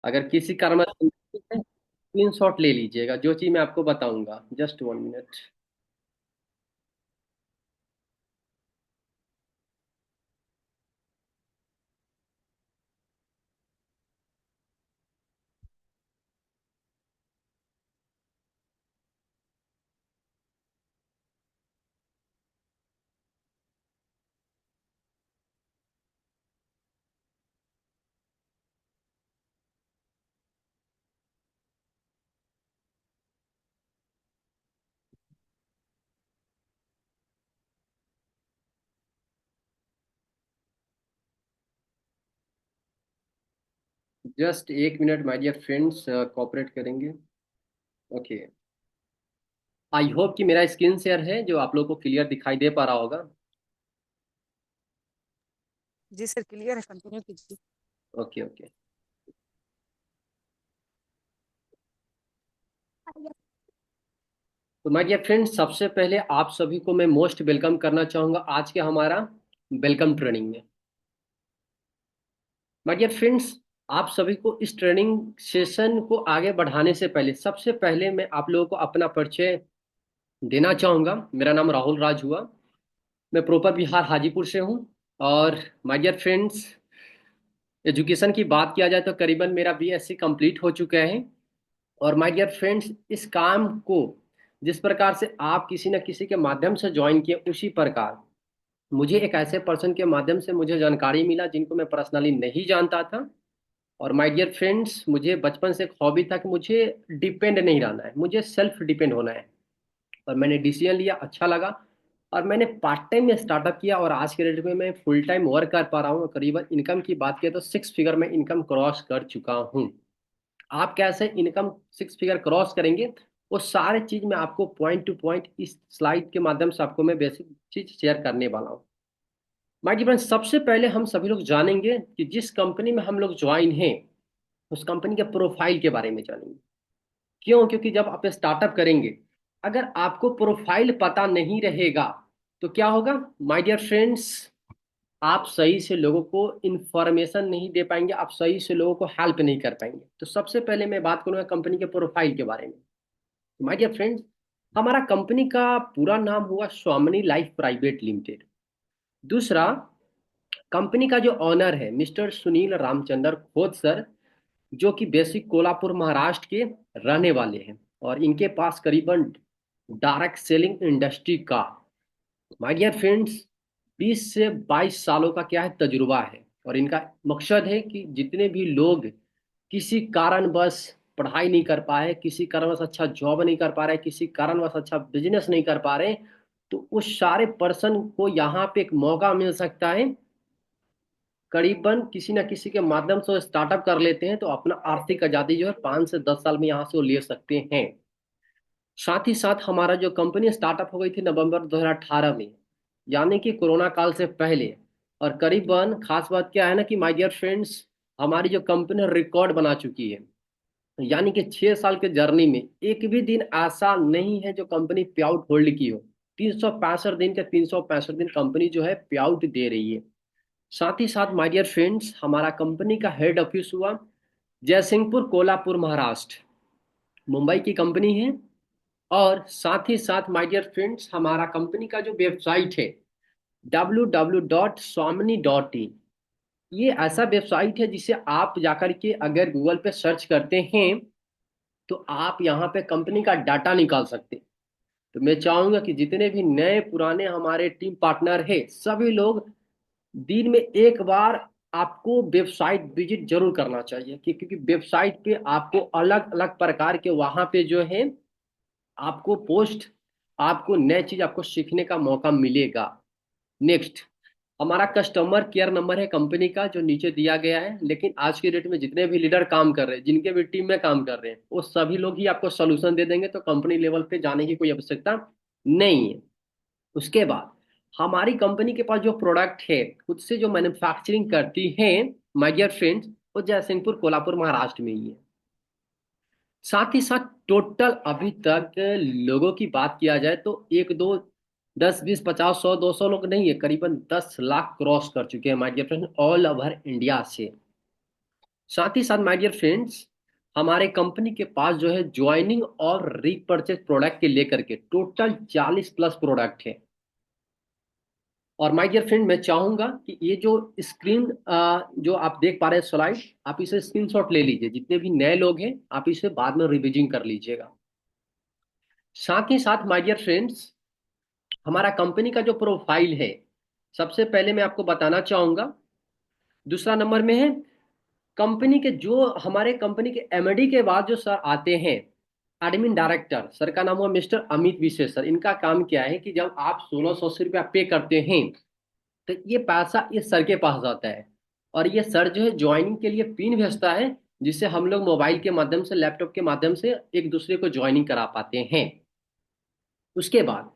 अगर किसी कारण स्क्रीन शॉट ले लीजिएगा जो चीज मैं आपको बताऊंगा। Just 1 minute. Just 1 minute my dear friends, cooperate करेंगे। ओके। आई होप कि मेरा स्क्रीन शेयर है जो आप लोगों को क्लियर दिखाई दे पा रहा होगा। जी सर, क्लियर है, कंटिन्यू कीजिए। Okay okay. तो माय डियर फ्रेंड्स, सबसे पहले आप सभी को मैं मोस्ट वेलकम करना चाहूंगा आज के हमारा वेलकम ट्रेनिंग में। माय डियर फ्रेंड्स, आप सभी को इस ट्रेनिंग सेशन को आगे बढ़ाने से पहले सबसे पहले मैं आप लोगों को अपना परिचय देना चाहूंगा। मेरा नाम राहुल राज हुआ। मैं प्रॉपर बिहार हाजीपुर से हूँ। और माय डियर फ्रेंड्स, एजुकेशन की बात किया जाए तो करीबन मेरा बीएससी कंप्लीट हो चुका है। और माय डियर फ्रेंड्स, इस काम को जिस प्रकार से आप किसी न किसी के माध्यम से ज्वाइन किए, उसी प्रकार मुझे एक ऐसे पर्सन के माध्यम से मुझे जानकारी मिला जिनको मैं पर्सनली नहीं जानता था। और माय डियर फ्रेंड्स, मुझे बचपन से एक हॉबी था कि मुझे डिपेंड नहीं रहना है, मुझे सेल्फ डिपेंड होना है। और मैंने डिसीजन लिया, अच्छा लगा। और मैंने पार्ट टाइम में स्टार्टअप किया और आज के डेट में मैं फुल टाइम वर्क कर पा रहा हूँ। और करीबन इनकम की बात किया तो 6 फिगर में इनकम क्रॉस कर चुका हूँ। आप कैसे इनकम 6 फिगर क्रॉस करेंगे, वो सारे चीज मैं आपको पॉइंट टू पॉइंट इस स्लाइड के माध्यम से आपको मैं बेसिक चीज शेयर करने वाला हूँ। माय डियर फ्रेंड, सबसे पहले हम सभी लोग जानेंगे कि जिस कंपनी में हम लोग ज्वाइन हैं उस कंपनी के प्रोफाइल के बारे में जानेंगे। क्यों? क्योंकि जब आप स्टार्टअप करेंगे, अगर आपको प्रोफाइल पता नहीं रहेगा तो क्या होगा माय डियर फ्रेंड्स, आप सही से लोगों को इंफॉर्मेशन नहीं दे पाएंगे, आप सही से लोगों को हेल्प नहीं कर पाएंगे। तो सबसे पहले मैं बात करूंगा कंपनी के प्रोफाइल के बारे में। माय डियर फ्रेंड्स, हमारा कंपनी का पूरा नाम हुआ स्वामिनी लाइफ प्राइवेट लिमिटेड। दूसरा, कंपनी का जो ऑनर है मिस्टर सुनील रामचंद्र खोत सर, जो कि बेसिक कोल्हापुर महाराष्ट्र के रहने वाले हैं। और इनके पास करीबन डायरेक्ट सेलिंग इंडस्ट्री का माय डियर फ्रेंड्स 20 से 22 सालों का क्या है तजुर्बा है। और इनका मकसद है कि जितने भी लोग किसी कारणवश पढ़ाई नहीं कर पाए, किसी कारणवश अच्छा जॉब नहीं कर पा रहे, किसी कारणवश अच्छा बिजनेस नहीं कर पा रहे, तो उस सारे पर्सन को यहाँ पे एक मौका मिल सकता है। करीबन किसी न किसी के माध्यम से वो स्टार्टअप कर लेते हैं तो अपना आर्थिक आजादी जो है 5 से 10 साल में यहाँ से वो ले सकते हैं। साथ ही साथ हमारा जो कंपनी स्टार्टअप हो गई थी नवंबर 2018 में, यानी कि कोरोना काल से पहले। और करीबन खास बात क्या है ना कि माय डियर फ्रेंड्स, हमारी जो कंपनी रिकॉर्ड बना चुकी है। यानी कि 6 साल के जर्नी में एक भी दिन ऐसा नहीं है जो कंपनी पे आउट होल्ड की हो। 365 दिन के 365 दिन कंपनी जो है पे आउट दे रही है। साथ ही साथ माय डियर फ्रेंड्स, हमारा कंपनी का हेड ऑफिस हुआ जयसिंहपुर कोल्हापुर महाराष्ट्र, मुंबई की कंपनी है। और साथ ही साथ माय डियर फ्रेंड्स, हमारा कंपनी का जो वेबसाइट है www.swamini.in, ये ऐसा वेबसाइट है जिसे आप जाकर के अगर गूगल पे सर्च करते हैं तो आप यहाँ पे कंपनी का डाटा निकाल सकते हैं। तो मैं चाहूंगा कि जितने भी नए पुराने हमारे टीम पार्टनर हैं सभी लोग दिन में एक बार आपको वेबसाइट विजिट जरूर करना चाहिए क्योंकि वेबसाइट पे आपको अलग अलग प्रकार के वहां पे जो है आपको पोस्ट, आपको नई चीज आपको सीखने का मौका मिलेगा। नेक्स्ट, हमारा कस्टमर केयर नंबर है कंपनी का जो नीचे दिया गया है। लेकिन आज के डेट में जितने भी लीडर काम कर रहे हैं, जिनके भी टीम में काम कर रहे हैं, वो सभी लोग ही आपको सोल्यूशन दे देंगे, तो कंपनी लेवल पे जाने की कोई आवश्यकता नहीं है। उसके बाद हमारी कंपनी के पास जो प्रोडक्ट है खुद से जो मैन्युफैक्चरिंग करती है माय डियर फ्रेंड्स, वो जयसिंहपुर कोल्हापुर महाराष्ट्र में ही है। साथ ही साथ टोटल अभी तक लोगों की बात किया जाए तो एक दो 10 20 50 100 200 लोग नहीं है, करीबन 10 लाख क्रॉस कर चुके हैं my dear friend all over India से। साथ ही साथ माय डियर फ्रेंड्स, हमारे कंपनी के पास जो है ज्वाइनिंग और रीपरचेज प्रोडक्ट के लेकर के टोटल 40+ प्रोडक्ट है। और माय डियर फ्रेंड, मैं चाहूंगा कि ये जो स्क्रीन जो आप देख पा रहे हैं स्लाइड, आप इसे स्क्रीनशॉट ले लीजिए। जितने भी नए लोग हैं आप इसे बाद में रिविजिंग कर लीजिएगा। साथ ही साथ माय डियर फ्रेंड्स, हमारा कंपनी का जो प्रोफाइल है, सबसे पहले मैं आपको बताना चाहूंगा। दूसरा नंबर में है कंपनी के, जो हमारे कंपनी के एमडी के बाद जो सर आते हैं, एडमिन डायरेक्टर, सर का नाम हुआ मिस्टर अमित विशेष सर। इनका काम क्या है कि जब आप 1680 रुपया पे करते हैं तो ये पैसा इस सर के पास जाता है। और ये सर जो है ज्वाइनिंग के लिए पिन भेजता है, जिससे हम लोग मोबाइल के माध्यम से, लैपटॉप के माध्यम से एक दूसरे को ज्वाइनिंग करा पाते हैं। उसके बाद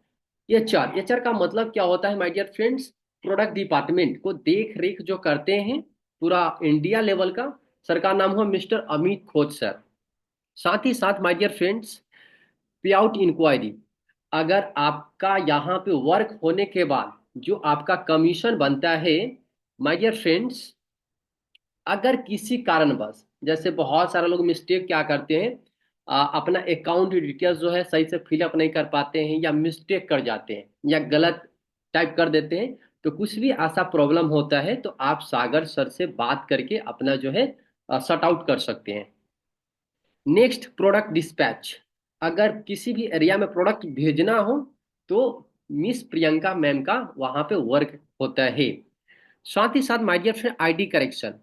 एचआर, एचआर का मतलब क्या होता है my dear friends? Product department को देख रेख जो करते हैं पूरा इंडिया लेवल का, सर का नाम हुआ मिस्टर अमित खोज सर। साथ ही साथ माय डियर फ्रेंड्स, पे आउट इंक्वायरी, अगर आपका यहाँ पे वर्क होने के बाद जो आपका कमीशन बनता है माय डियर फ्रेंड्स, अगर किसी कारणवश, जैसे बहुत सारे लोग मिस्टेक क्या करते हैं, अपना अकाउंट डिटेल्स जो है सही से फिलअप नहीं कर पाते हैं, या मिस्टेक कर जाते हैं, या गलत टाइप कर देते हैं, तो कुछ भी ऐसा प्रॉब्लम होता है तो आप सागर सर से बात करके अपना जो है सॉर्ट आउट कर सकते हैं। नेक्स्ट, प्रोडक्ट डिस्पैच, अगर किसी भी एरिया में प्रोडक्ट भेजना हो तो मिस प्रियंका मैम का वहां पे वर्क होता है। साथ ही साथ my dear friend, ID correction,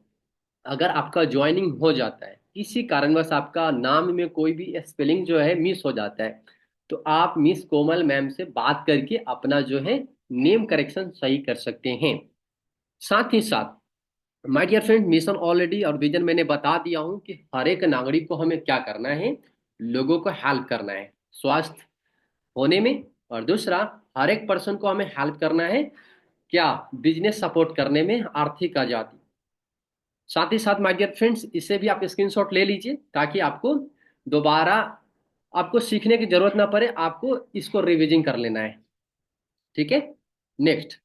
अगर आपका ज्वाइनिंग हो जाता है, किसी कारणवश आपका नाम में कोई भी स्पेलिंग जो है मिस हो जाता है, तो आप मिस कोमल मैम से बात करके अपना जो है नेम करेक्शन सही कर सकते हैं। साथ ही साथ my dear friend, mission already और विजन मैंने बता दिया हूं कि हर एक नागरिक को हमें क्या करना है, लोगों को हेल्प करना है स्वास्थ्य होने में। और दूसरा, हर एक पर्सन को हमें हेल्प करना है क्या, बिजनेस सपोर्ट करने में, आर्थिक आजादी। साथ ही साथ माय डियर फ्रेंड्स, इसे भी आप स्क्रीनशॉट ले लीजिए ताकि आपको दोबारा आपको सीखने की जरूरत ना पड़े, आपको इसको रिवीजिंग कर लेना है। ठीक है। नेक्स्ट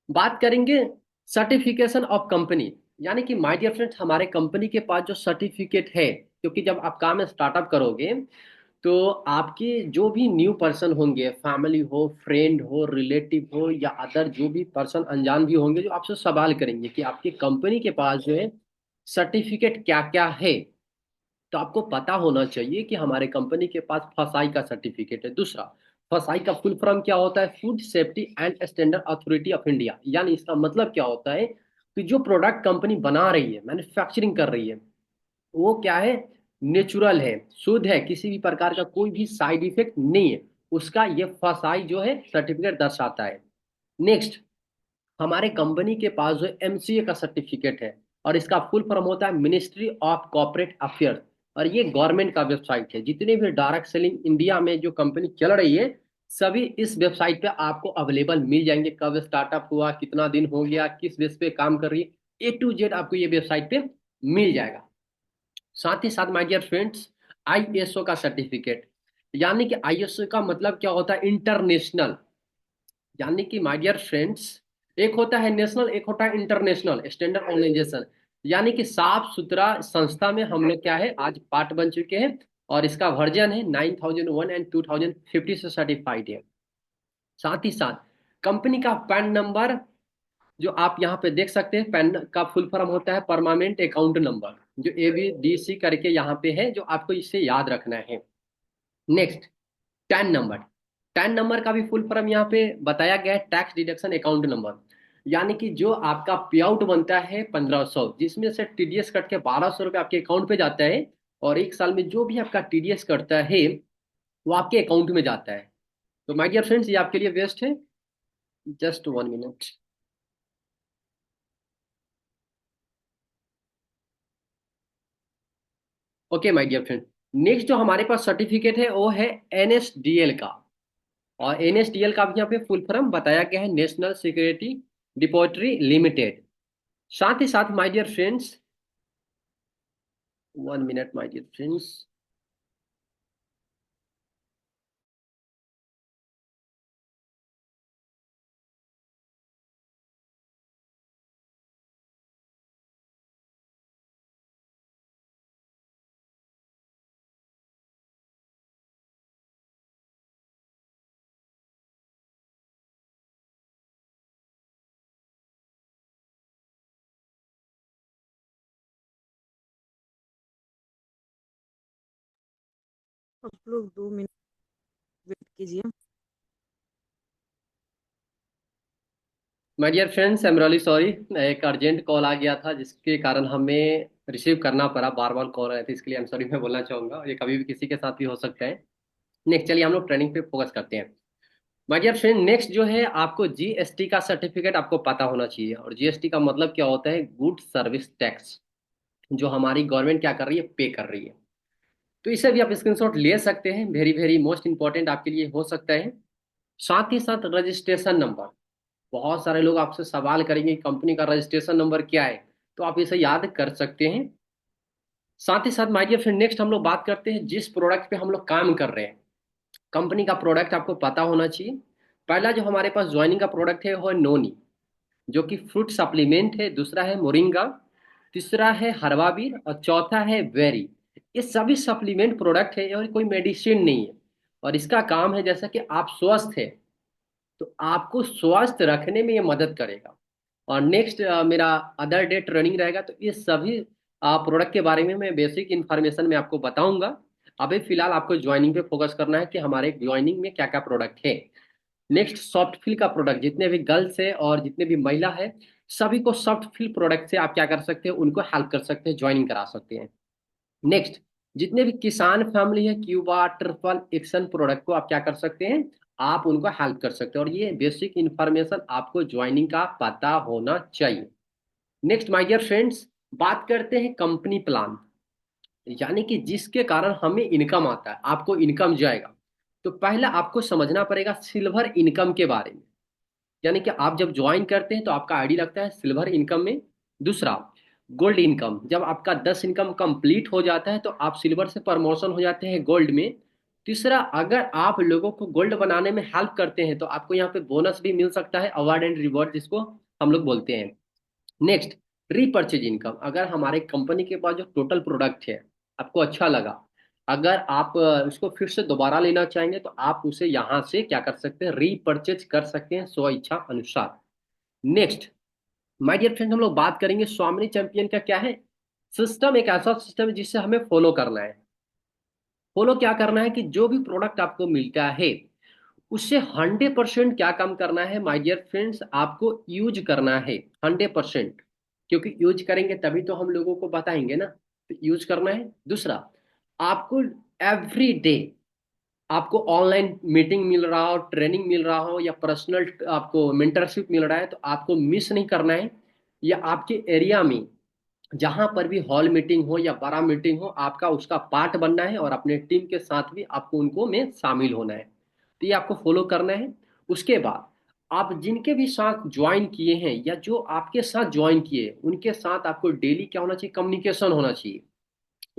बात करेंगे सर्टिफिकेशन ऑफ कंपनी, यानी कि माय डियर फ्रेंड्स, हमारे कंपनी के पास जो सर्टिफिकेट है, क्योंकि जब आप काम स्टार्टअप करोगे तो आपके जो भी न्यू पर्सन होंगे, फैमिली हो, फ्रेंड हो, रिलेटिव हो, या अदर जो भी पर्सन अनजान भी होंगे, जो आपसे सवाल करेंगे कि आपकी कंपनी के पास जो है सर्टिफिकेट क्या क्या है, तो आपको पता होना चाहिए कि हमारे कंपनी के पास फसाई का सर्टिफिकेट है। दूसरा, फसाई का फुल फॉर्म क्या होता है? Food safety and standard authority of India. यानी इसका मतलब क्या होता है कि जो प्रोडक्ट कंपनी बना रही है, मैन्युफैक्चरिंग कर रही है, वो क्या है, नेचुरल है, शुद्ध है, किसी भी प्रकार का कोई भी साइड इफेक्ट नहीं है, उसका ये फसाई जो है सर्टिफिकेट दर्शाता है। नेक्स्ट, हमारे कंपनी के पास जो एमसीए का सर्टिफिकेट है, और इसका फुल फॉर्म होता है मिनिस्ट्री ऑफ कॉर्पोरेट अफेयर्स। और ये गवर्नमेंट का वेबसाइट है। जितने भी डायरेक्ट सेलिंग इंडिया में जो कंपनी चल रही है, सभी इस वेबसाइट पे आपको अवेलेबल मिल जाएंगे। कब स्टार्टअप हुआ, कितना दिन हो गया, किस बेस पे काम कर रही है, A to Z आपको ये वेबसाइट पे मिल जाएगा। साथ ही साथ माय डियर फ्रेंड्स, आईएसओ का सर्टिफिकेट, यानी कि आईएसओ का मतलब क्या होता है? इंटरनेशनल। यानी कि माय डियर फ्रेंड्स, एक होता है नेशनल, एक होता है इंटरनेशनल स्टैंडर्ड ऑर्गेनाइजेशन। यानी कि साफ सुथरा संस्था में हम लोग क्या है, आज पार्ट बन चुके हैं। और इसका वर्जन है 9001 एंड 2050 से सर्टिफाइड है। साथ ही साथ कंपनी का पैन नंबर, जो आप यहाँ पे देख सकते हैं, पैन का फुल फॉर्म होता है परमानेंट अकाउंट नंबर, जो ABDC करके यहाँ पे है, जो आपको इसे याद रखना है। Next, tan number. Tan number का भी फुल फॉर्म यहाँ पे बताया गया है, टैक्स डिडक्शन अकाउंट नंबर। यानी कि जो आपका पे आउट बनता है 1500, जिसमें से टीडीएस कट के 1200 रुपये आपके अकाउंट पे जाता है, और एक साल में जो भी आपका टीडीएस कटता है वो आपके अकाउंट में जाता है। तो माय डियर फ्रेंड्स, ये आपके लिए बेस्ट है। Just 1 minute. Okay my dear friend, next जो हमारे पास सर्टिफिकेट है वो है NSDL का। और NSDL का भी यहाँ पे फुल फॉर्म बताया गया है, नेशनल सिक्योरिटी डिपॉजिटरी लिमिटेड। साथ ही साथ my dear friends, 1 minute my dear friends. आप लोग 2 मिनट वेट कीजिए। My dear friends, I am really sorry. एक अर्जेंट कॉल आ गया था जिसके कारण हमें रिसीव करना पड़ा। बार बार कॉल आए थे, इसके लिए आई एम सॉरी मैं बोलना चाहूंगा। ये कभी भी किसी के साथ भी हो सकता है। नेक्स्ट चलिए हम लोग ट्रेनिंग पे फोकस करते हैं। माय डियर फ्रेंड, नेक्स्ट जो है आपको जीएसटी का सर्टिफिकेट आपको पता होना चाहिए। और जीएसटी का मतलब क्या होता है? गुड सर्विस टैक्स, जो हमारी गवर्नमेंट क्या कर रही है, पे कर रही है। तो इसे भी आप स्क्रीनशॉट ले सकते हैं। वेरी वेरी मोस्ट इंपॉर्टेंट आपके लिए हो सकता है। साथ ही साथ रजिस्ट्रेशन नंबर। बहुत सारे लोग आपसे सवाल करेंगे कंपनी का रजिस्ट्रेशन नंबर क्या है, तो आप इसे याद कर सकते हैं। साथ ही साथ माय डियर फ्रेंड, नेक्स्ट हम लोग बात करते हैं जिस प्रोडक्ट पे हम लोग काम कर रहे हैं। कंपनी का प्रोडक्ट आपको पता होना चाहिए। पहला जो हमारे पास ज्वाइनिंग का प्रोडक्ट है वो है नोनी, जो कि फ्रूट सप्लीमेंट है। दूसरा है मोरिंगा। तीसरा है हर्बावीर और चौथा है वेरी। ये सभी सप्लीमेंट प्रोडक्ट है और कोई मेडिसिन नहीं है। और इसका काम है जैसा कि आप स्वस्थ है तो आपको स्वस्थ रखने में ये मदद करेगा। और नेक्स्ट मेरा अदर डे ट्रेनिंग रहेगा, तो ये सभी प्रोडक्ट के बारे में मैं बेसिक इन्फॉर्मेशन में आपको बताऊंगा। अभी फिलहाल आपको ज्वाइनिंग पे फोकस करना है कि हमारे ज्वाइनिंग में क्या क्या प्रोडक्ट है। नेक्स्ट सॉफ्ट फिल का प्रोडक्ट, जितने भी गर्ल्स है और जितने भी महिला है सभी को सॉफ्ट फिल प्रोडक्ट से आप क्या कर सकते हैं, उनको हेल्प कर सकते हैं, ज्वाइनिंग करा सकते हैं। नेक्स्ट, जितने भी किसान फैमिली है क्यूबा ट्रिपल एक्शन प्रोडक्ट को आप क्या कर सकते हैं, आप उनको हेल्प कर सकते हैं। और ये बेसिक इंफॉर्मेशन आपको ज्वाइनिंग का पता होना चाहिए। नेक्स्ट माय डियर फ्रेंड्स, बात करते हैं कंपनी प्लान, यानी कि जिसके कारण हमें इनकम आता है, आपको इनकम जाएगा। तो पहले आपको समझना पड़ेगा सिल्वर इनकम के बारे में। यानी कि आप जब ज्वाइन करते हैं तो आपका आईडी लगता है सिल्वर इनकम में। दूसरा, गोल्ड इनकम, जब आपका 10 इनकम कंप्लीट हो जाता है तो आप सिल्वर से प्रमोशन हो जाते हैं गोल्ड में। तीसरा, अगर आप लोगों को गोल्ड बनाने में हेल्प करते हैं तो आपको यहाँ पे बोनस भी मिल सकता है, अवार्ड एंड रिवॉर्ड जिसको हम लोग बोलते हैं। नेक्स्ट, रीपर्चेज इनकम, अगर हमारे कंपनी के पास जो टोटल प्रोडक्ट है आपको अच्छा लगा, अगर आप उसको फिर से दोबारा लेना चाहेंगे तो आप उसे यहाँ से क्या कर सकते हैं, रीपर्चेज कर सकते हैं स्व इच्छा अनुसार। नेक्स्ट माय डियर फ्रेंड, हम लोग बात करेंगे स्वामिनी चैंपियन का क्या है सिस्टम। एक ऐसा सिस्टम है जिससे हमें फॉलो करना है। फॉलो क्या करना है कि जो भी प्रोडक्ट आपको मिलता है उससे 100% क्या काम करना है माय डियर फ्रेंड्स, आपको यूज करना है 100%। क्योंकि यूज करेंगे तभी तो हम लोगों को बताएंगे ना, तो यूज करना है। दूसरा, आपको एवरी डे आपको ऑनलाइन मीटिंग मिल रहा हो, ट्रेनिंग मिल रहा हो या पर्सनल आपको मेंटरशिप मिल रहा है तो आपको मिस नहीं करना है। या आपके एरिया में जहां पर भी हॉल मीटिंग हो या बड़ा मीटिंग हो, आपका उसका पार्ट बनना है और अपने टीम के साथ भी आपको उनको में शामिल होना है। तो ये आपको फॉलो करना है। उसके बाद आप जिनके भी साथ ज्वाइन किए हैं या जो आपके साथ ज्वाइन किए उनके साथ आपको डेली क्या होना चाहिए, कम्युनिकेशन होना चाहिए।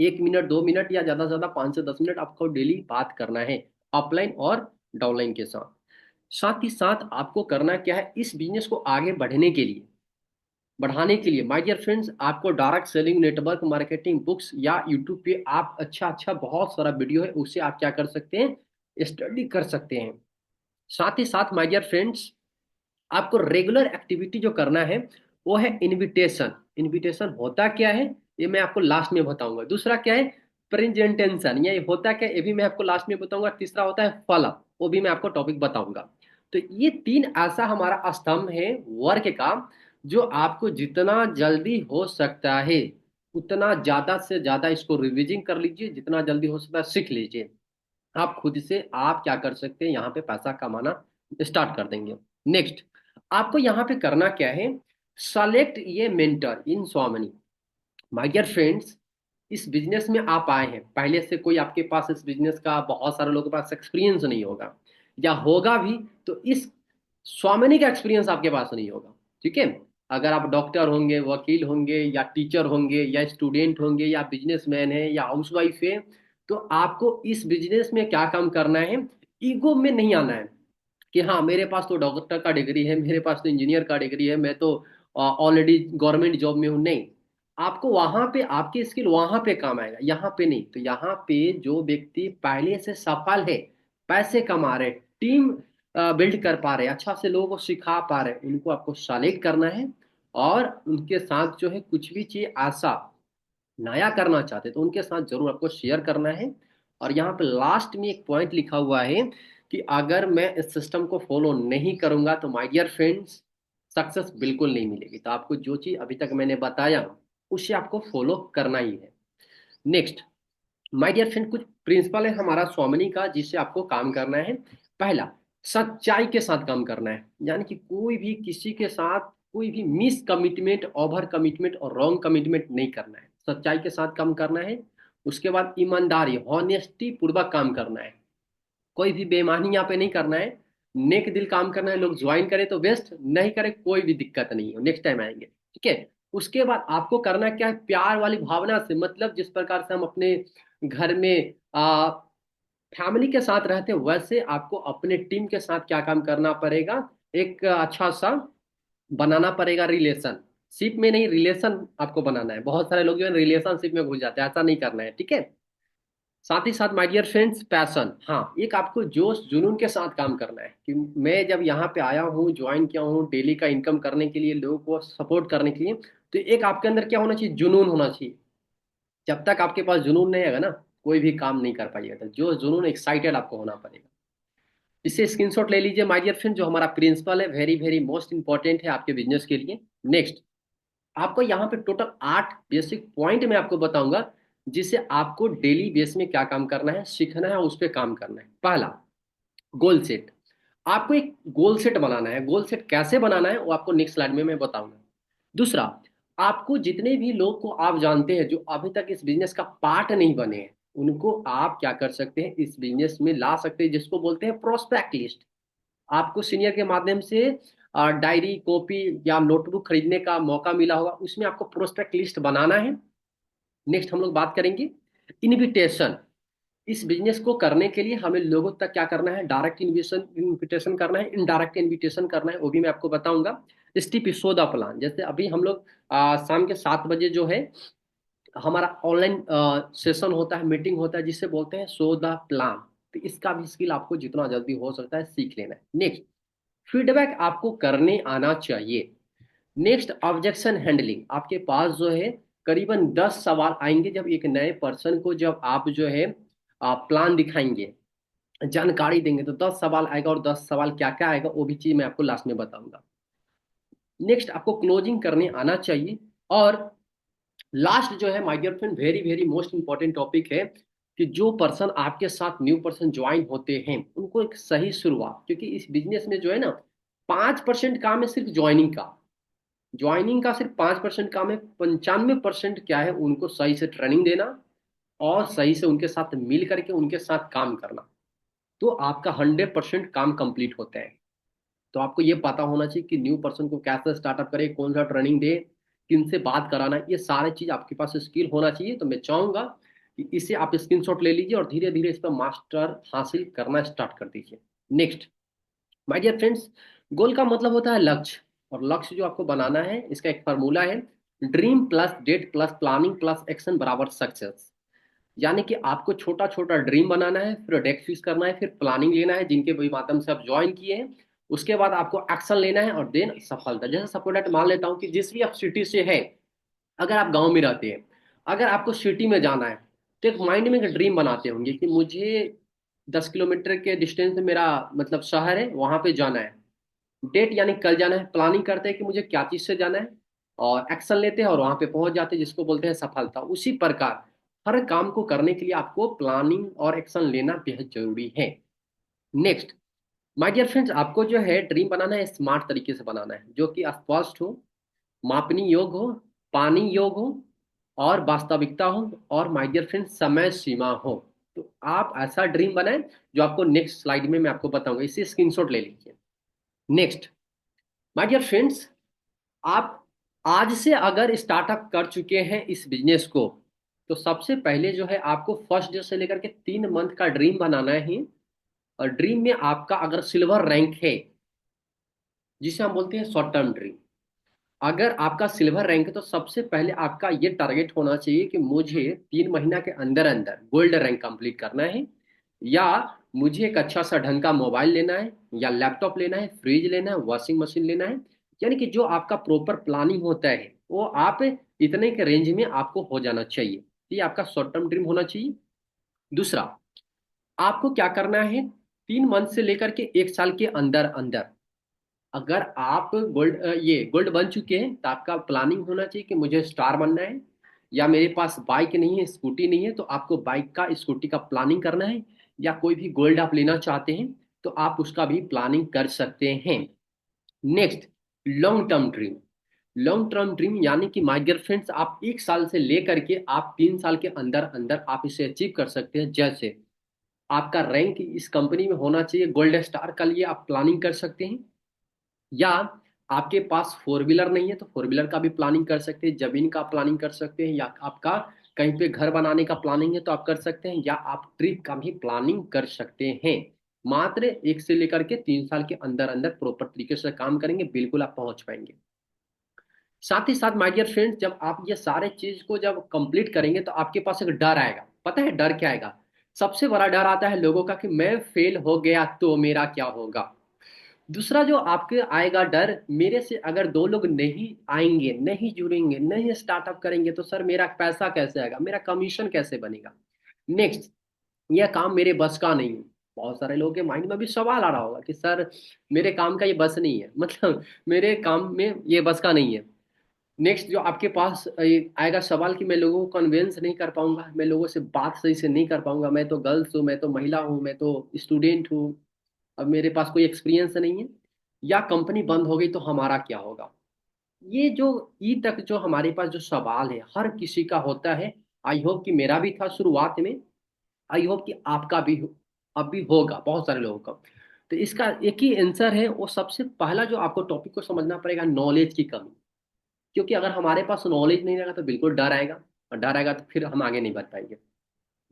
1 मिनट 2 मिनट या ज्यादा से ज्यादा 5 से 10 मिनट आपको डेली बात करना है, अपलाइन और डाउनलाइन के साथ। साथ ही साथ आपको करना क्या है, इस बिजनेस को आगे बढ़ाने के लिए माय डियर फ्रेंड्स, आपको direct selling, network marketing books या यूट्यूब पे आप अच्छा अच्छा बहुत सारा वीडियो है उससे आप क्या कर सकते हैं, स्टडी कर सकते हैं। साथ ही साथ माय डियर फ्रेंड्स, आपको रेगुलर एक्टिविटी जो करना है वो है इनविटेशन। इनविटेशन होता क्या है ये मैं आपको लास्ट में बताऊंगा। दूसरा क्या है, प्रेजेंटेशन, ये होता क्या है ये भी मैं आपको लास्ट में बताऊंगा। तीसरा होता है फॉलोअप, वो भी मैं आपको टॉपिक बताऊंगा। तो ये तीन ऐसा हमारा स्तंभ है वर्क का, जो आपको जितना जल्दी हो सकता है उतना ज्यादा से ज्यादा इसको रिविजिंग कर लीजिए, जितना जल्दी हो सकता है सीख लीजिए। आप खुद से आप क्या कर सकते हैं, यहाँ पे पैसा कमाना स्टार्ट कर देंगे। नेक्स्ट, आपको यहाँ पे करना क्या है, सेलेक्ट ये मेंटर इन स्वामिनी। माय डियर फ्रेंड्स, इस बिजनेस में आप आए हैं, पहले से कोई आपके पास इस बिजनेस का बहुत सारे लोगों के पास एक्सपीरियंस नहीं होगा, या होगा भी तो इस स्वामिनी का एक्सपीरियंस आपके पास नहीं होगा। ठीक है, अगर आप डॉक्टर होंगे, वकील होंगे या टीचर होंगे या स्टूडेंट होंगे या बिजनेसमैन है या हाउसवाइफ है, तो आपको इस बिजनेस में क्या काम करना है, ईगो में नहीं आना है कि हाँ मेरे पास तो डॉक्टर का डिग्री है, मेरे पास तो इंजीनियर का डिग्री है, मैं तो ऑलरेडी गवर्नमेंट जॉब में हूँ। नहीं, आपको वहां पे आपकी स्किल वहां पे काम आएगा, यहाँ पे नहीं। तो यहाँ पे जो व्यक्ति पहले से सफल है, पैसे कमा रहे, टीम बिल्ड कर पा रहे, अच्छा से लोगों को सिखा पा रहे, उनको आपको सेलेक्ट करना है। और उनके साथ जो है कुछ भी चीज ऐसा नया करना चाहते तो उनके साथ जरूर आपको शेयर करना है। और यहाँ पे लास्ट में एक पॉइंट लिखा हुआ है कि अगर मैं इस सिस्टम को फॉलो नहीं करूंगा तो माय डियर फ्रेंड्स सक्सेस बिल्कुल नहीं मिलेगी। तो आपको जो चीज अभी तक मैंने बताया उसे आपको फॉलो करना ही है। नेक्स्ट माय डियर फ्रेंड, कुछ प्रिंसिपल है हमारा स्वामिनी का जिससे आपको काम करना है। पहला, सच्चाई के साथ काम करना है, यानी कि कोई भी किसी के साथ कोई भी मिस कमिटमेंट, ओवर कमिटमेंट और रॉन्ग कमिटमेंट नहीं करना है, सच्चाई के साथ काम करना है। उसके बाद ईमानदारी, हॉनेस्टी पूर्वक काम करना है, कोई भी बेईमानी यहाँ पे नहीं करना है, नेक दिल काम करना है। लोग ज्वाइन करे तो बेस्ट, नहीं करे कोई भी दिक्कत नहीं है, नेक्स्ट टाइम आएंगे, ठीक है। उसके बाद आपको करना क्या है, प्यार वाली भावना से, मतलब जिस प्रकार से हम अपने घर में फैमिली के साथ रहते हैं वैसे आपको अपने टीम के साथ क्या काम करना पड़ेगा, एक अच्छा सा बनाना पड़ेगा रिलेशनशिप में, नहीं रिलेशन आपको बनाना है। बहुत सारे लोग जो है रिलेशनशिप में घुस जाते हैं, ऐसा नहीं करना है, ठीक है। साथ ही साथ माय डियर फ्रेंड्स पैशन, हाँ एक आपको जोश जुनून के साथ काम करना है कि मैं जब यहाँ पे आया हूँ, ज्वाइन किया हूँ डेली का इनकम करने के लिए, लोगों को सपोर्ट करने के लिए, तो एक आपके अंदर क्या होना चाहिए, जुनून होना चाहिए। जब तक आपके पास जुनून नहीं आएगा ना, कोई भी काम नहीं कर पाइएगा। तो जो जुनून, एक्साइटेड आपको होना पड़ेगा। इससे स्क्रीनशॉट ले लीजिए माय डियर फ्रेंड, जो हमारा प्रिंसिपल है वेरी वेरी मोस्ट इंपॉर्टेंट है आपके बिजनेस के लिए। नेक्स्ट, आपको यहाँ पे टोटल 8 बेसिक पॉइंट मैं आपको बताऊंगा जिसे आपको डेली बेस में क्या काम करना है, सीखना है, उस पर काम करना है। पहला, गोल सेट। आपको एक गोल सेट बनाना है, गोल सेट कैसे बनाना है वो आपको नेक्स्ट स्लाइड में मैं बताऊंगा। दूसरा, आपको जितने भी लोग को आप जानते हैं जो अभी तक इस बिजनेस का पार्ट नहीं बने हैं, उनको आप क्या कर सकते हैं, इस बिजनेस में ला सकते हैं, जिसको बोलते हैं प्रोस्पेक्ट लिस्ट। आपको सीनियर के माध्यम से डायरी, कॉपी या नोटबुक खरीदने का मौका मिला होगा, उसमें आपको प्रोस्पेक्ट लिस्ट बनाना है। नेक्स्ट हम लोग बात करेंगे इनविटेशन। इस बिजनेस को करने के लिए हमें लोगों तक क्या करना है, डायरेक्ट इन्विटेशन इन्विटेशन करना है, इनडायरेक्ट इन्विटेशन करना है, वो भी मैं आपको बताऊंगा। स्टीप सोदा प्लान, जैसे अभी हम लोग शाम के 7 बजे जो है हमारा ऑनलाइन सेशन होता है, मीटिंग होता है, जिससे बोलते हैं सोदा प्लान। तो इसका भी स्किल आपको जितना जल्दी हो सकता है सीख लेना है। नेक्स्ट, फीडबैक आपको करने आना चाहिए। Next, objection handling. आपके पास जो है करीबन 10 सवाल आएंगे जब एक नए पर्सन को, जब आप जो है प्लान दिखाएंगे, जानकारी देंगे, तो 10 सवाल आएगा, और 10 सवाल क्या क्या आएगा वो भी चीज मैं आपको लास्ट में बताऊंगा। नेक्स्ट, आपको क्लोजिंग करने आना चाहिए। और लास्ट जो है my dear friend, very very most important topic है कि जो पर्सन आपके साथ न्यू पर्सन ज्वाइन होते हैं उनको एक सही शुरुआत, क्योंकि इस बिजनेस में जो है ना 5% काम है सिर्फ ज्वाइनिंग का। ज्वाइनिंग का सिर्फ 5% काम है, 95% क्या है, उनको सही से ट्रेनिंग देना और सही से उनके साथ मिल करके उनके साथ काम करना। तो आपका 100% काम कंप्लीट होता है। तो आपको ये पता होना चाहिए कि न्यू पर्सन को कैसे स्टार्टअप करे, कौन सा ट्रेनिंग दे, किन से बात कराना है, ये सारे चीज आपके पास स्किल होना चाहिए। तो मैं चाहूंगा कि इसे आप स्क्रीनशॉट ले लीजिए और धीरे धीरे इस पर मास्टर हासिल करना स्टार्ट कर दीजिए। नेक्स्ट माय डियर फ्रेंड्स, गोल का मतलब होता है लक्ष्य, और लक्ष्य जो आपको बनाना है इसका एक फार्मूला है, dream plus date plus planning plus action बराबर सक्सेस। यानी कि आपको छोटा छोटा ड्रीम बनाना है, फिर डेट फिक्स करना है, फिर प्लानिंग लेना है जिनके भी माध्यम से आप ज्वाइन किए हैं, उसके बाद आपको एक्शन लेना है, और देन सफलता। जैसे सपोज दैट मान लेता हूँ कि जिस भी आप सिटी से है, अगर आप गांव में रहते हैं, अगर आपको सिटी में जाना है, तो एक माइंड में एक ड्रीम बनाते होंगे कि मुझे 10 किलोमीटर के डिस्टेंस में मेरा मतलब शहर है, वहां पे जाना है। डेट यानी कल जाना है, प्लानिंग करते हैं कि मुझे क्या चीज से जाना है, और एक्शन लेते हैं और वहां पे पहुंच जाते हैं, जिसको बोलते हैं सफलता। उसी प्रकार हर काम को करने के लिए आपको प्लानिंग और एक्शन लेना बेहद जरूरी है। नेक्स्ट माय डियर फ्रेंड्स, आपको जो है ड्रीम बनाना है स्मार्ट तरीके से बनाना है, जो कि स्पष्ट हो, मापनी योग हो, पानी योग हो, और वास्तविकता हो, और माय डियर फ्रेंड्स समय सीमा हो। तो आप ऐसा ड्रीम बनाएं जो आपको नेक्स्ट स्लाइड में मैं आपको बताऊंगा, इसे स्क्रीनशॉट ले लीजिए। नेक्स्ट माय डियर फ्रेंड्स, आप आज से अगर स्टार्टअप कर चुके हैं इस बिजनेस को, तो सबसे पहले जो है आपको फर्स्ट डे से लेकर के 3 मंथ का ड्रीम बनाना है। और ड्रीम में आपका अगर सिल्वर रैंक है, जिसे हम बोलते हैं शॉर्ट टर्म ड्रीम, अगर आपका सिल्वर रैंक है तो सबसे पहले आपका ये टारगेट होना चाहिए कि मुझे 3 महीना के अंदर अंदर गोल्ड रैंक कंप्लीट करना है, या मुझे एक अच्छा सा ढंग का मोबाइल लेना है, या लैपटॉप लेना है, फ्रिज लेना है, वॉशिंग मशीन लेना है। यानी कि जो आपका प्रॉपर प्लानिंग होता है वो आप इतने के रेंज में आपको हो जाना चाहिए। ये आपका शॉर्ट टर्म ड्रीम होना चाहिए। दूसरा, आपको क्या करना है, 3 मंथ से लेकर के 1 साल के अंदर अंदर, अगर आप ये गोल्ड बन चुके हैं तो आपका प्लानिंग होना चाहिए कि मुझे स्टार बनना है, या मेरे पास बाइक नहीं है, स्कूटी नहीं है, तो आपको बाइक का स्कूटी का प्लानिंग करना है, या कोई भी गोल्ड आप लेना चाहते हैं तो आप उसका भी प्लानिंग कर सकते हैं। Next, long term dream. Long term dream यानी कि माय डियर फ्रेंड्स, आप 1 साल से लेकर के आप 3 साल के अंदर अंदर आप इसे अचीव कर सकते हैं। जैसे आपका रैंक इस कंपनी में होना चाहिए गोल्ड स्टार, का लिए आप प्लानिंग कर सकते हैं। या आपके पास 4 व्हीलर नहीं है तो 4 व्हीलर का भी प्लानिंग कर सकते हैं, जमीन का प्लानिंग कर सकते हैं, या आपका कहीं पे घर बनाने का प्लानिंग है तो आप कर सकते हैं, या आप ट्रिप का भी प्लानिंग कर सकते हैं। मात्र 1 से लेकर के 3 साल के अंदर अंदर प्रॉपर तरीके से काम करेंगे, बिल्कुल आप पहुंच पाएंगे। साथ ही साथ माय डियर फ्रेंड्स, जब आप ये सारे चीज को जब कंप्लीट करेंगे तो आपके पास एक डर आएगा। पता है डर क्या आएगा? सबसे बड़ा डर आता है लोगों का कि मैं फेल हो गया तो मेरा क्या होगा। दूसरा जो आपके आएगा डर, मेरे से अगर 2 लोग नहीं आएंगे, नहीं जुड़ेंगे, नहीं स्टार्टअप करेंगे तो सर मेरा पैसा कैसे आएगा, मेरा कमीशन कैसे बनेगा। नेक्स्ट, यह काम मेरे बस का नहीं है। बहुत सारे लोगों के माइंड में भी सवाल आ रहा होगा कि सर मेरे काम का ये बस नहीं है, मतलब मेरे काम में ये बस का नहीं है। नेक्स्ट जो आपके पास आएगा सवाल कि मैं लोगों को कन्विंस नहीं कर पाऊंगा, मैं लोगों से बात सही से नहीं कर पाऊंगा, मैं तो गर्ल्स हूँ, मैं तो महिला हूँ, मैं तो स्टूडेंट हूँ, अब मेरे पास कोई एक्सपीरियंस नहीं है, या कंपनी बंद हो गई तो हमारा क्या होगा। ये जो ई तक जो हमारे पास जो सवाल है हर किसी का होता है। आई होप कि मेरा भी था शुरुआत में, आई होप कि आपका भी अब भी होगा बहुत सारे लोगों का। तो इसका एक ही आंसर है, वो सबसे पहला जो आपको टॉपिक को समझना पड़ेगा, नॉलेज की कमी। क्योंकि अगर हमारे पास नॉलेज नहीं रहेगा तो बिल्कुल डर आएगा, और डर आएगा तो फिर हम आगे नहीं बढ़ पाएंगे।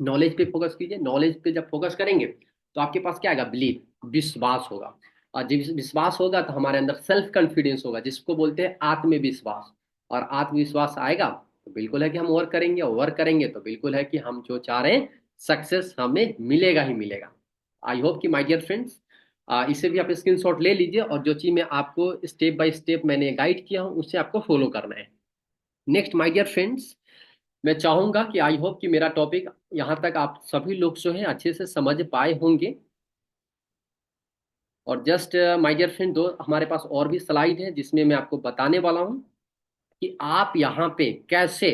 नॉलेज पे फोकस कीजिए, नॉलेज पे जब फोकस करेंगे तो आपके पास क्या आएगा, बिलीव, विश्वास होगा। और जब विश्वास होगा तो हमारे अंदर सेल्फ कॉन्फिडेंस होगा, जिसको बोलते हैं आत्मविश्वास। और आत्मविश्वास आएगा तो बिल्कुल है कि हम वर्क करेंगे, और वर्क करेंगे तो बिल्कुल है कि हम जो चाह रहे हैं सक्सेस हमें मिलेगा ही मिलेगा। आई होप कि माय डियर फ्रेंड्स, इसे भी आप स्क्रीनशॉट ले लीजिए, और जो चीज़ मैं आपको स्टेप बाय स्टेप मैंने गाइड किया हूँ उससे आपको फॉलो करना है। नेक्स्ट माय डियर फ्रेंड्स, मैं चाहूंगा कि आई होप कि मेरा टॉपिक यहाँ तक आप सभी लोग जो है अच्छे से समझ पाए होंगे। और जस्ट माय डियर फ्रेंड, दो हमारे पास और भी स्लाइड है जिसमें मैं आपको बताने वाला हूँ कि आप यहाँ पे कैसे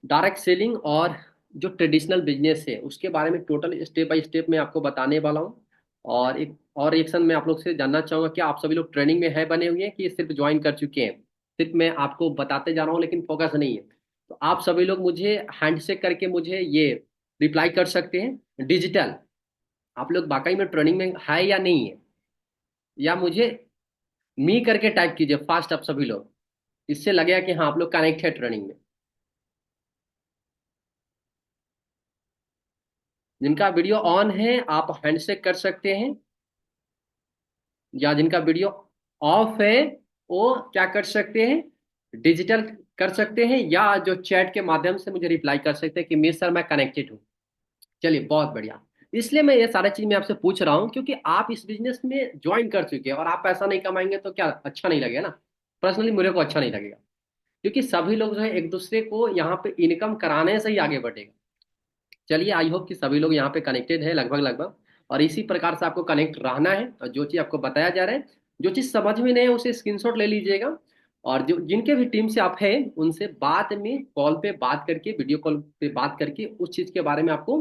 डायरेक्ट सेलिंग और जो ट्रेडिशनल बिजनेस है उसके बारे में टोटल स्टेप बाय स्टेप मैं आपको बताने वाला हूँ। और एक और रिएक्शन मैं आप लोग से जानना चाहूंगा कि आप सभी लोग ट्रेनिंग में है बने हुए हैं कि सिर्फ ज्वाइन कर चुके हैं। सिर्फ मैं आपको बताते जा रहा हूँ लेकिन फोकस नहीं है। तो आप सभी लोग मुझे हैंडशेक करके मुझे ये रिप्लाई कर सकते हैं डिजिटल, आप लोग वाकई में ट्रेनिंग में है या नहीं है। या मुझे मी करके टाइप कीजिए फास्ट आप सभी लोग, इससे लगेगा कि हाँ आप लोग कनेक्ट है ट्रेनिंग में। जिनका वीडियो ऑन है आप हैंडशेक कर सकते हैं, या जिनका वीडियो ऑफ है वो क्या कर सकते हैं, डिजिटल कर सकते हैं, या जो चैट के माध्यम से मुझे रिप्लाई कर सकते हैं कि मिस सर मैं कनेक्टेड हूँ। चलिए बहुत बढ़िया। इसलिए मैं ये सारा चीज मैं आपसे पूछ रहा हूँ क्योंकि आप इस बिजनेस में ज्वाइन कर चुके हैं, और आप पैसा नहीं कमाएंगे तो क्या अच्छा नहीं लगेगा ना। पर्सनली मुझे को अच्छा नहीं लगेगा, क्योंकि सभी लोग जो है एक दूसरे को यहाँ पे इनकम कराने से ही आगे बढ़ेगा। चलिए आई होप कि सभी लोग यहाँ पे कनेक्टेड है लगभग लगभग, और इसी प्रकार से आपको कनेक्ट रहना है। और जो चीज़ आपको बताया जा रहा है, जो चीज़ समझ में नहीं है उसे स्क्रीनशॉट ले लीजिएगा। और जो जिनके भी टीम से आप हैं उनसे बाद में कॉल पे बात करके, वीडियो कॉल पे बात करके उस चीज़ के बारे में आपको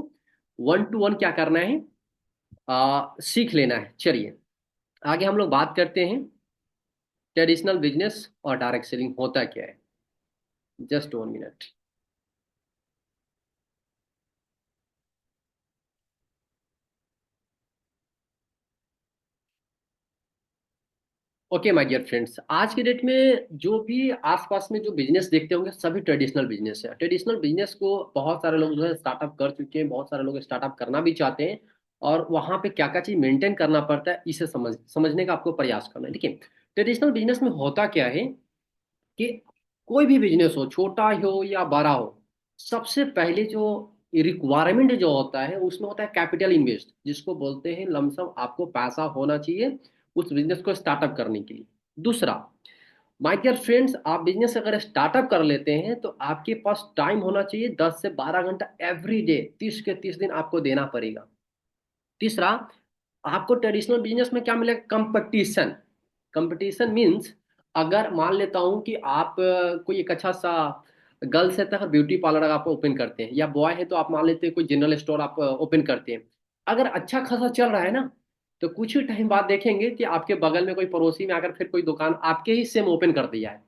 1 to 1 क्या करना है, सीख लेना है। चलिए आगे हम लोग बात करते हैं ट्रेडिशनल बिजनेस और डायरेक्ट सेलिंग होता क्या है। Just 1 minute. Okay my dear friends, आज के डेट में जो भी आसपास में जो बिजनेस देखते होंगे सभी ट्रेडिशनल बिजनेस है। ट्रेडिशनल बिजनेस को बहुत सारे लोग जो है स्टार्टअप कर चुके हैं, बहुत सारे लोग स्टार्टअप करना भी चाहते हैं। और वहाँ पे क्या क्या चीज़ मेंटेन करना पड़ता है इसे समझने का आपको प्रयास करना है। देखिए ट्रेडिशनल बिजनेस में होता क्या है कि कोई भी बिजनेस हो, छोटा हो या बड़ा हो, सबसे पहले जो रिक्वायरमेंट जो होता है उसमें होता है कैपिटल इन्वेस्ट, जिसको बोलते हैं लमसम आपको पैसा होना चाहिए उस बिजनेस को स्टार्टअप करने के लिए। दूसरा, माय डियर फ्रेंड्स, आप बिजनेस अगर स्टार्टअप कर लेते हैं तो आपके पास टाइम होना चाहिए 10 से 12 घंटा एवरी डे, 30 के 30 दिन आपको देना पड़ेगा। तीसरा, आपको ट्रेडिशनल बिजनेस में क्या मिलेगा? कंपटीशन। कंपटीशन मीन्स, अगर मान लेता हूँ कि आप कोई एक अच्छा सा गर्ल्स है तो अगर ब्यूटी पार्लर आप ओपन करते हैं, या बॉय है तो आप मान लेते हैं कोई जनरल स्टोर आप ओपन करते हैं, अगर अच्छा खासा चल रहा है ना, तो कुछ ही टाइम बाद देखेंगे कि आपके बगल में कोई पड़ोसी में अगर फिर कोई दुकान आपके ही सेम ओपन कर दिया है।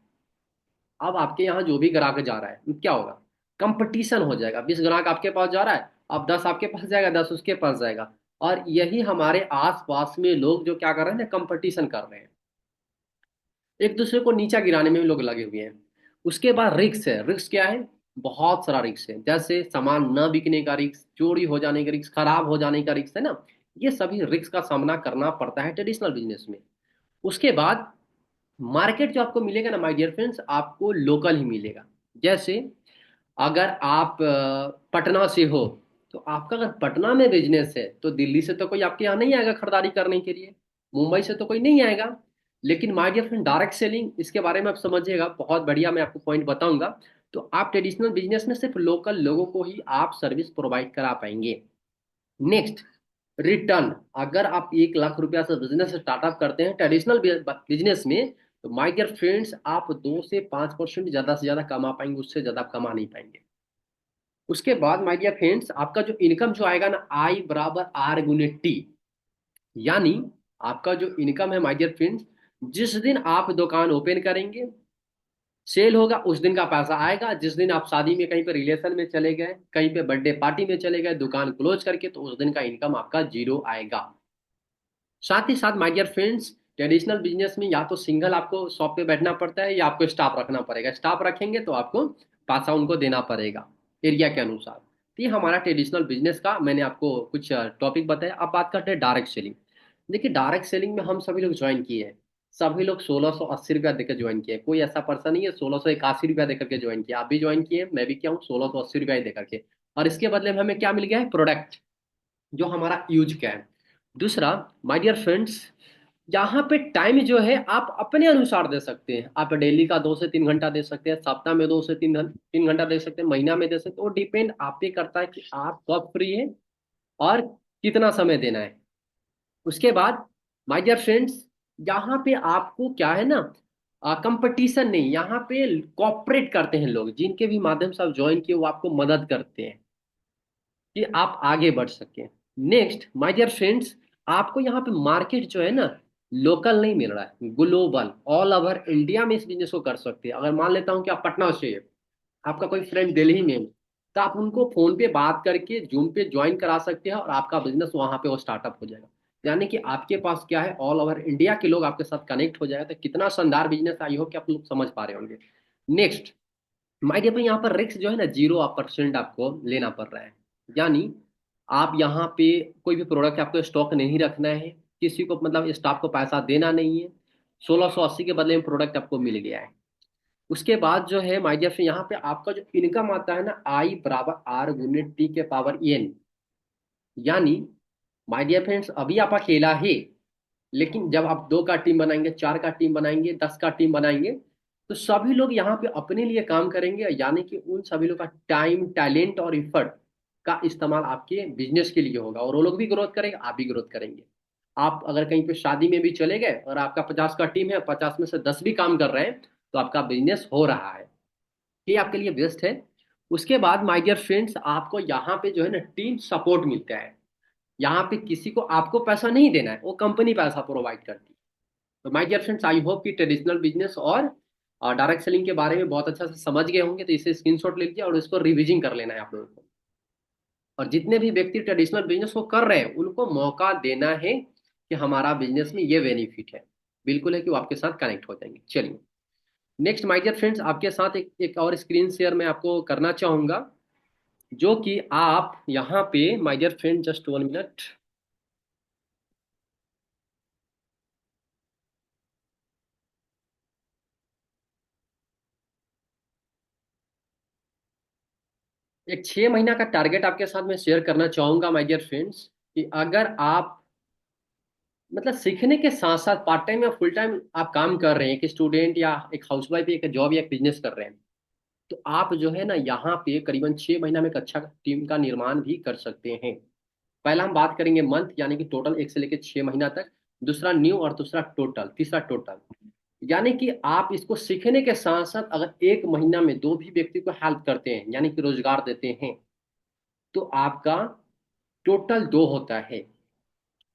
अब आपके यहाँ जो भी ग्राहक जा रहा है क्या होगा? कंपटीशन हो जाएगा। 20 ग्राहक आपके पास जा रहा है, अब 10 आपके पास जाएगा, 10 उसके पास जाएगा। और यही हमारे आसपास में लोग जो क्या कर रहे हैं ना, कंपटीशन कर रहे हैं, एक दूसरे को नीचा गिराने में भी लोग लगे हुए हैं। उसके बाद रिक्स है। रिक्स क्या है? बहुत सारा रिक्स है, जैसे सामान न बिकने का रिक्स, चोरी हो जाने का रिक्स, खराब हो जाने का रिक्स है ना। ये सभी रिक्स का सामना करना पड़ता है ट्रेडिशनल बिजनेस में। उसके बाद मार्केट जो आपको मिलेगा ना माय डियर फ्रेंड्स, आपको लोकल ही मिलेगा। जैसे अगर आप पटना से हो, तो आपका अगर पटना में बिजनेस है तो दिल्ली से तो कोई आपके यहाँ नहीं आएगा खरीदारी करने के लिए, मुंबई से तो कोई नहीं आएगा। लेकिन my dear friend, direct selling, इसके बारे में आप समझिएगा, बहुत बढ़िया, मैं आपको पॉइंट बताऊंगा। तो आप ट्रेडिशनल बिजनेस में सिर्फ लोकल लोगों को ही आप सर्विस प्रोवाइड करा पाएंगे। Next, return. अगर आप 1 लाख रुपया से बिजनेस स्टार्टअप करते हैं ट्रेडिशनल बिजनेस में, तो माय डियर फ्रेंड्स, आप 2 से 5% ज्यादा से ज्यादा कमा पाएंगे, उससे ज्यादा आप कमा नहीं पाएंगे। उसके बाद माय डियर फ्रेंड्स, आपका जो इनकम जो आएगा ना, आई बराबर आर गुने टी। यानी आपका जो इनकम है माय डियर फ्रेंड्स, जिस दिन आप दुकान ओपन करेंगे, सेल होगा, उस दिन का पैसा आएगा। जिस दिन आप शादी में कहीं पे रिलेशन में चले गए, कहीं पे बर्थडे पार्टी में चले गए दुकान क्लोज करके, तो उस दिन का इनकम आपका जीरो आएगा। साथ ही साथ my dear friends, traditional business में या तो सिंगल आपको शॉप पे बैठना पड़ता है, या आपको स्टाफ रखना पड़ेगा। स्टाफ रखेंगे तो आपको पैसा उनको देना पड़ेगा एरिया के अनुसार। तो ये हमारा ट्रेडिशनल बिजनेस का मैंने आपको कुछ टॉपिक बताया। अब बात करते हैं डायरेक्ट सेलिंग। देखिए, डायरेक्ट सेलिंग में हम सभी लोग ज्वाइन किए हैं। सभी लोग 1680 रुपया देकर ज्वाइन किए। कोई ऐसा पर्सन नहीं है 1681 रुपया देकर के ज्वाइन किया। आप भी ज्वाइन किए, मैं भी किया हूँ 1680 रुपया ही देकर के। और इसके बदले में हमें क्या मिल गया है? प्रोडक्ट, जो हमारा यूज का है। दूसरा, माय डियर फ्रेंड्स, यहाँ पे टाइम जो है आप अपने अनुसार दे सकते हैं। आप डेली का 2 से 3 घंटा दे सकते हैं, सप्ताह में 2 से 3 घंटा दे सकते हैं, महीना में दे सकते हैं। वो डिपेंड आप पे करता है कि आप कब फ्री है और कितना समय देना है। उसके बाद माय डियर फ्रेंड्स, यहाँ पे आपको क्या है ना, कंपटीशन नहीं, यहाँ पे कॉपरेट करते हैं लोग, जिनके भी माध्यम से आप ज्वाइन किए वो आपको मदद करते हैं कि आप आगे बढ़ सकें। नेक्स्ट माय डियर फ्रेंड्स, आपको यहाँ पे मार्केट जो है ना, लोकल नहीं मिल रहा है, ग्लोबल, ऑल ओवर इंडिया में इस बिजनेस को कर सकते हैं। अगर मान लेता हूँ कि आप पटना से है, आपका कोई फ्रेंड दिल्ली में है, तो आप उनको फोन पे बात करके जूम पे ज्वाइन करा सकते हैं, और आपका बिजनेस वहां पे वो स्टार्टअप हो जाएगा। यानी कि आपके पास क्या है, ऑल ओवर इंडिया के लोग आपके साथ कनेक्ट हो जाएगा। तो कितना शानदार बिजनेस, आई हो कि आप लोग समझ पा रहे होंगे। नेक्स्ट माइडिया डियर, पे यहाँ पर रिस्क जो है ना, 0% आपको लेना पड़ रहा है। यानी आप यहाँ पे कोई भी प्रोडक्ट आपको स्टॉक नहीं रखना है, किसी को मतलब स्टाफ को पैसा देना नहीं है। 1680 के बदले में प्रोडक्ट आपको मिल गया है। उसके बाद जो है माय डियर, यहाँ पे आपका जो इनकम आता है ना, आई बराबर आर गुने टी के पावर एन। यानी माय डियर फ्रेंड्स, अभी आप अकेला है, लेकिन जब आप 2 का टीम बनाएंगे, 4 का टीम बनाएंगे, 10 का टीम बनाएंगे, तो सभी लोग यहाँ पे अपने लिए काम करेंगे। यानी कि उन सभी लोग का टाइम, टैलेंट और इफर्ट का इस्तेमाल आपके बिजनेस के लिए होगा, और वो लोग भी ग्रोथ करेंगे, आप भी ग्रोथ करेंगे। आप अगर कहीं पे शादी में भी चले गए और आपका 50 का टीम है, 50 में से 10 भी काम कर रहे हैं, तो आपका बिजनेस हो रहा है। ये आपके लिए बेस्ट है। उसके बाद माय डियर फ्रेंड्स, आपको यहाँ पे जो है ना, टीम सपोर्ट मिलता है। यहाँ पे किसी को आपको पैसा नहीं देना है, वो कंपनी पैसा प्रोवाइड करती है। तो my dear friends, I hope कि ट्रेडिशनल बिजनेस और डायरेक्ट सेलिंग के बारे में बहुत अच्छा से समझ गए होंगे। तो इसे स्क्रीनशॉट ले लीजिए और इसको रिविजन कर लेना है आप लोगों को। और जितने भी व्यक्ति ट्रेडिशनल बिजनेस को कर रहे हैं, उनको मौका देना है कि हमारा बिजनेस में ये बेनिफिट है, बिल्कुल है कि वो आपके साथ कनेक्ट हो जाएंगे। चलिए, नेक्स्ट माय डियर फ्रेंड्स, आपके साथ एक और स्क्रीन शेयर मैं आपको करना चाहूंगा, जो कि आप यहाँ पे my dear friend, just 1 minute. एक 6 महीना का टारगेट आपके साथ मैं शेयर करना चाहूंगा माय डियर फ्रेंड्स, कि अगर आप मतलब सीखने के साथ साथ पार्ट टाइम या फुल टाइम आप काम कर रहे हैं, एक स्टूडेंट या एक हाउसवाइफ, एक जॉब या एक बिजनेस कर रहे हैं, तो आप जो है ना, यहाँ पे करीबन 6 महीना में एक अच्छा टीम का निर्माण भी कर सकते हैं। पहला हम बात करेंगे मंथ, यानी कि टोटल 1 से लेकर 6 महीना तक। दूसरा न्यू, और दूसरा टोटल, तीसरा टोटल। यानी कि आप इसको सीखने के साथ साथ अगर 1 महीना में दो भी व्यक्ति को हेल्प करते हैं, यानी कि रोजगार देते हैं, तो आपका टोटल दो होता है।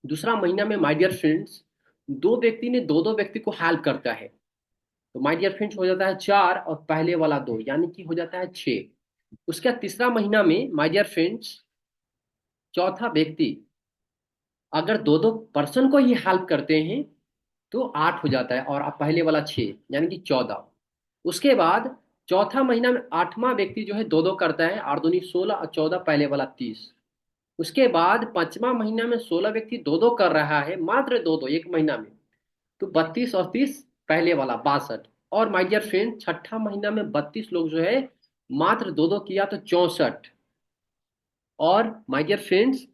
दूसरा महीना में माय डियर फ्रेंड्स, दो व्यक्ति ने दो दो व्यक्ति को हेल्प करता है, तो माय डियर फ्रेंड्स हो जाता है 4, और पहले वाला 2, यानी कि हो जाता है 6। उसके बाद तीसरा महीना में माय डियर फ्रेंड्स, चौथा व्यक्ति अगर दो दो पर्सन को ही हेल्प करते हैं तो 8 हो जाता है, और अब पहले वाला 6, यानी कि 14। उसके बाद चौथा महीना में आठवां व्यक्ति जो है दो दो करता है, 8 दूनी 16, और 14 पहले वाला 30। उसके बाद पांचवा महीना में 16 व्यक्ति दो दो कर रहा है, मात्र दो दो 1 महीना में, तो 32 और 30 पहले वाला 62। और माय डियर फ्रेंड, छठा महीना में 32 लोग जो है मात्र दो दो किया, तो 64। और my dear friends,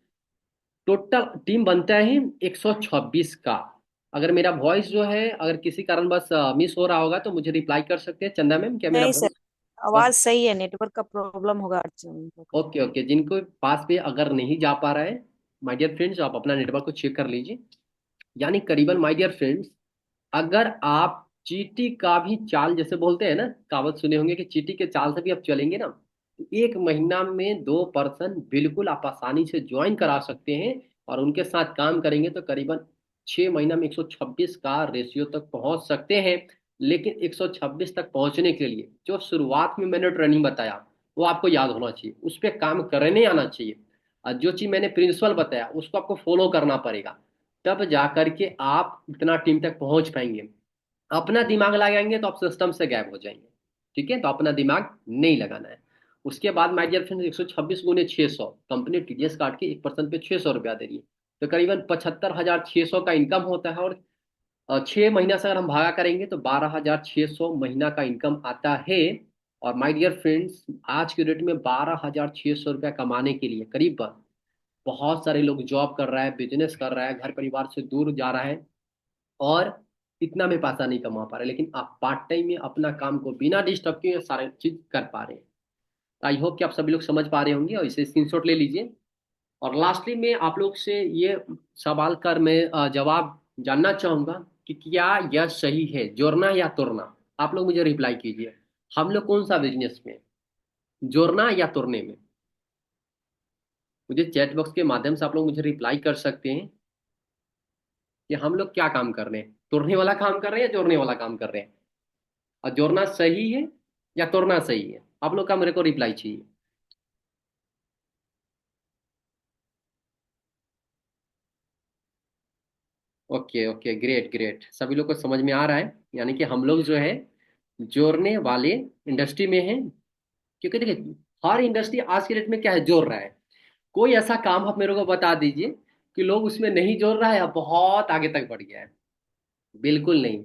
total team बनता है 126 का। अगर मेरा वॉइस जो है, अगर किसी कारण बस मिस हो रहा होगा तो मुझे रिप्लाई कर सकते हैं। चंदा मैम, क्या मेरा नहीं सर, वॉइस बस? आवाज सही है, नेटवर्क का प्रॉब्लम होगा अर्चन को। ओके ओके, जिनको पास पे अगर नहीं जा पा रहा है माय डियर फ्रेंड्स, आप अपना नेटवर्क को चेक कर लीजिए। यानी करीबन माय डियर फ्रेंड्स, अगर आप चींटी का भी चाल, जैसे बोलते हैं ना, कहावत सुने होंगे कि चींटी के चाल से भी आप चलेंगे ना, तो 1 महीना में दो पर्सन बिल्कुल आप आसानी से ज्वाइन करा सकते हैं, और उनके साथ काम करेंगे तो करीबन 6 महीना में 126 का रेशियो तक पहुंच सकते हैं। लेकिन 126 तक पहुंचने के लिए जो शुरुआत में मैंने ट्रेनिंग बताया, वो आपको याद होना चाहिए, उस पर काम करने आना चाहिए। और जो चीज मैंने प्रिंसिपल बताया उसको आपको फॉलो करना पड़ेगा, तब जा करके आप इतना टीम तक पहुंच पाएंगे। अपना दिमाग लगाएंगे तो आप सिस्टम से गायब हो जाएंगे। ठीक है, तो अपना दिमाग नहीं लगाना है। उसके बाद my dear friends, 126 × 600, company TDS काट के 1 पर्सन पे 600 रुपया दे रही है, तो करीबन 75,600 का इनकम होता है। और 6 महीना से अगर हम भागा करेंगे तो 12,600 महीना का इनकम आता है। और माय डियर फ्रेंड्स, आज के डेट में 12,600 रुपया कमाने के लिए करीब बहुत सारे लोग जॉब कर रहा है, बिजनेस कर रहा है, घर परिवार से दूर जा रहा है, और इतना में पैसा नहीं कमा पा रहे, लेकिन आप पार्ट टाइम में अपना काम को बिना डिस्टर्ब किए सारे चीज कर पा रहे हैं। आई होप कि आप सभी लोग समझ पा रहे होंगे, और इसे स्क्रीनशॉट ले लीजिए। और लास्टली में आप लोग से ये सवाल कर मैं जवाब जानना चाहूंगा कि क्या यह सही है, जोड़ना या तोड़ना? आप लोग मुझे रिप्लाई कीजिए। हम लोग कौन सा बिजनेस में, जोड़ना या तोड़ने में? मुझे चैट बॉक्स के माध्यम से आप लोग मुझे रिप्लाई कर सकते हैं कि हम लोग क्या काम कर रहे हैं, तोड़ने वाला काम कर रहे हैं या जोड़ने वाला काम कर रहे हैं, और जोड़ना सही है या तोड़ना सही है? आप लोग का मेरे को रिप्लाई चाहिए। ओके ओके, ग्रेट ग्रेट, सभी लोग को समझ में आ रहा है। यानी कि हम लोग जो है जोड़ने वाले इंडस्ट्री में हैं। क्योंकि देखिए, हर इंडस्ट्री आज के डेट में क्या है, जोड़ रहा है। कोई ऐसा काम आप मेरे को बता दीजिए कि लोग उसमें नहीं जोड़ रहा है या बहुत आगे तक बढ़ गया है। बिल्कुल नहीं।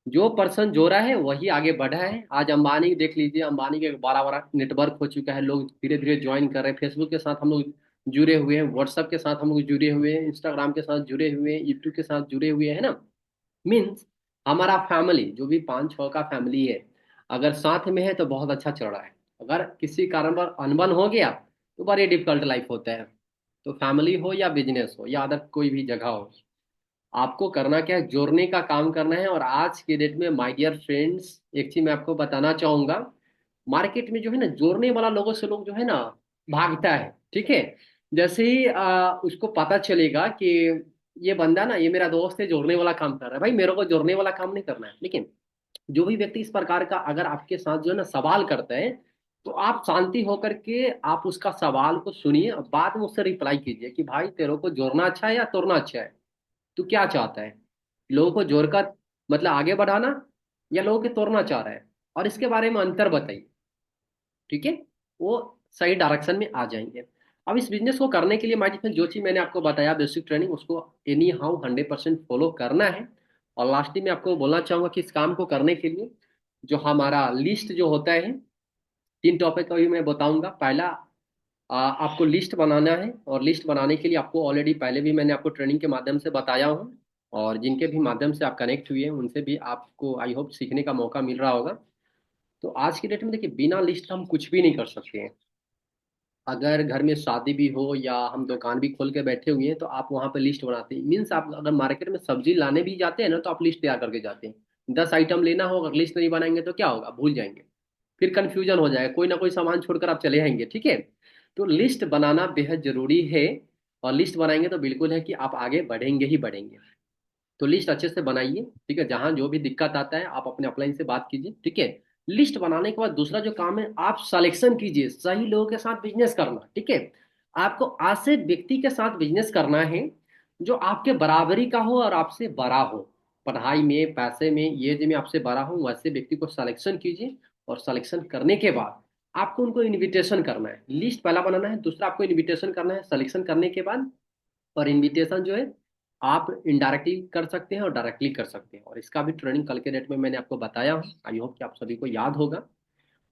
जो पर्सन जो रहा है वही आगे बढ़ा है। आज अंबानी देख लीजिए, अंबानी के बड़ा बड़ा नेटवर्क हो चुका है, लोग धीरे धीरे ज्वाइन कर रहे हैं। फेसबुक के साथ हम लोग जुड़े हुए हैं, व्हाट्सएप के साथ हम लोग जुड़े हुए हैं, इंस्टाग्राम के साथ जुड़े हुए हैं, यूट्यूब के साथ जुड़े हुए हैं ना। मीन्स हमारा फैमिली जो भी 5-6 का फैमिली है, अगर साथ में है तो बहुत अच्छा चल रहा है। अगर किसी कारण पर अनबन हो गया तो बड़ी डिफिकल्ट लाइफ होता है। तो फैमिली हो या बिजनेस हो या अदर कोई भी जगह हो, आपको करना क्या है, जोड़ने का काम करना है। और आज के डेट में माय डियर फ्रेंड्स, एक चीज मैं आपको बताना चाहूंगा, मार्केट में जो है ना, जोड़ने वाला लोगों से लोग जो है ना भागता है। ठीक है, जैसे ही उसको पता चलेगा कि ये बंदा ना, ये मेरा दोस्त है, जोड़ने वाला काम कर रहा है, भाई मेरे को जोड़ने वाला काम नहीं करना है। लेकिन जो भी व्यक्ति इस प्रकार का अगर आपके साथ जो है ना सवाल करता है, तो आप शांति होकर के आप उसका सवाल को सुनिए, और बाद में उससे रिप्लाई कीजिए कि भाई तेरे को जोड़ना अच्छा है या तोड़ना अच्छा है, तू क्या चाहता है, लोगों को जोड़कर मतलब आगे बढ़ाना, या लोगों के तोड़ना चाह रहा है, और इसके बारे में अंतर बताइए। ठीक है, वो सही डायरेक्शन में आ जाएंगे। अब इस बिजनेस को करने के लिए माइट जो चीज मैंने आपको बताया, बेसिक ट्रेनिंग, उसको एनी हाउ 100% फॉलो करना है। और लास्टली में आपको बोलना चाहूंगा कि इस काम को करने के लिए जो हमारा लिस्ट जो होता है, 3 टॉपिक अभी मैं बताऊंगा। पहला, आपको लिस्ट बनाना है, और लिस्ट बनाने के लिए आपको ऑलरेडी पहले भी मैंने आपको ट्रेनिंग के माध्यम से बताया हूँ, और जिनके भी माध्यम से आप कनेक्ट हुए हैं उनसे भी आपको आई होप सीखने का मौका मिल रहा होगा। तो आज की डेट में देखिए, बिना लिस्ट हम कुछ भी नहीं कर सकते हैं। अगर घर में शादी भी हो या हम दुकान भी खोल के बैठे हुए हैं तो आप वहां पे लिस्ट बनाते हैं। मीन्स आप अगर मार्केट में सब्जी लाने भी जाते हैं ना तो आप लिस्ट तैयार करके जाते हैं। 10 आइटम लेना होगा, लिस्ट नहीं बनाएंगे तो क्या होगा, भूल जाएंगे। फिर कंफ्यूजन हो जाएगा, कोई ना कोई सामान छोड़कर आप चले आएंगे। ठीक है, तो लिस्ट बनाना बेहद जरूरी है। और लिस्ट बनाएंगे तो बिल्कुल है कि आप आगे बढ़ेंगे ही बढ़ेंगे। तो लिस्ट अच्छे से बनाइए। ठीक है, जहां जो भी दिक्कत आता है आप अपने अपलाइन से बात कीजिए। ठीक है, लिस्ट बनाने के बाद दूसरा जो काम है, आप सिलेक्शन कीजिए सही लोगों के साथ बिजनेस करना। ठीक है, आपको आज से व्यक्ति के साथ बिजनेस करना है जो आपके बराबरी का हो और आपसे बड़ा हो, पढ़ाई में, पैसे में, एज में आपसे बड़ा हो, वैसे व्यक्ति को सिलेक्शन कीजिए। और सिलेक्शन करने के बाद आपको उनको इनविटेशन करना है। लिस्ट पहला बनाना है, दूसरा आपको इनविटेशन करना है सिलेक्शन करने के बाद। और इनविटेशन जो है आप इनडायरेक्टली कर सकते हैं और डायरेक्टली कर सकते हैं। और इसका भी ट्रेनिंग कल के डेट में मैंने आपको बताया हूँ, आई होप कि आप सभी को याद होगा।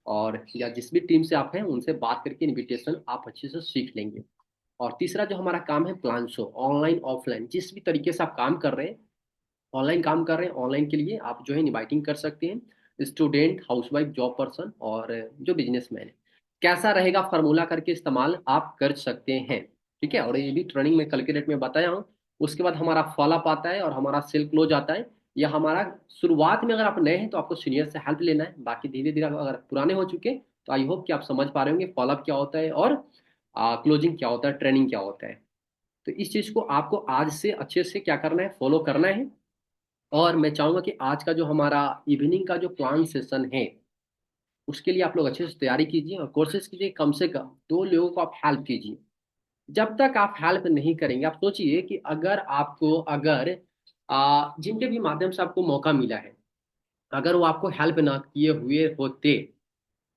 और या जिस भी टीम से आप हैं उनसे बात करके इनविटेशन आप अच्छे से सीख लेंगे। और तीसरा जो हमारा काम है, प्लान शो, ऑनलाइन ऑफलाइन जिस भी तरीके से आप काम कर रहे हैं, ऑनलाइन काम कर रहे हैं, ऑनलाइन के लिए आप जो है इनवाइटिंग कर सकते हैं स्टूडेंट, हाउसवाइफ, जॉब पर्सन और जो बिजनेसमैन है। कैसा रहेगा फार्मूला करके इस्तेमाल आप कर सकते हैं। ठीक है, और ये भी ट्रेनिंग में कल के डेट में बताया हूँ। उसके बाद हमारा फॉलोअप आता है और हमारा सेल क्लोज आता है। या हमारा शुरुआत में अगर आप नए हैं तो आपको सीनियर से हेल्प लेना है, बाकी धीरे धीरे अगर पुराने हो चुके तो आई होप कि आप समझ पा रहे होंगे फॉलोअप क्या होता है और क्लोजिंग क्या होता है, ट्रेनिंग क्या होता है। तो इस चीज़ को आपको आज से अच्छे से क्या करना है, फॉलो करना है। और मैं चाहूंगा कि आज का जो हमारा इवनिंग का जो प्लान सेशन है उसके लिए आप लोग अच्छे से तैयारी कीजिए और कोशिश कीजिए कम से कम 2 लोगों को आप हेल्प कीजिए। जब तक आप हेल्प नहीं करेंगे, आप सोचिए कि अगर आपको, अगर जिनके भी माध्यम से आपको मौका मिला है, अगर वो आपको हेल्प ना किए हुए होते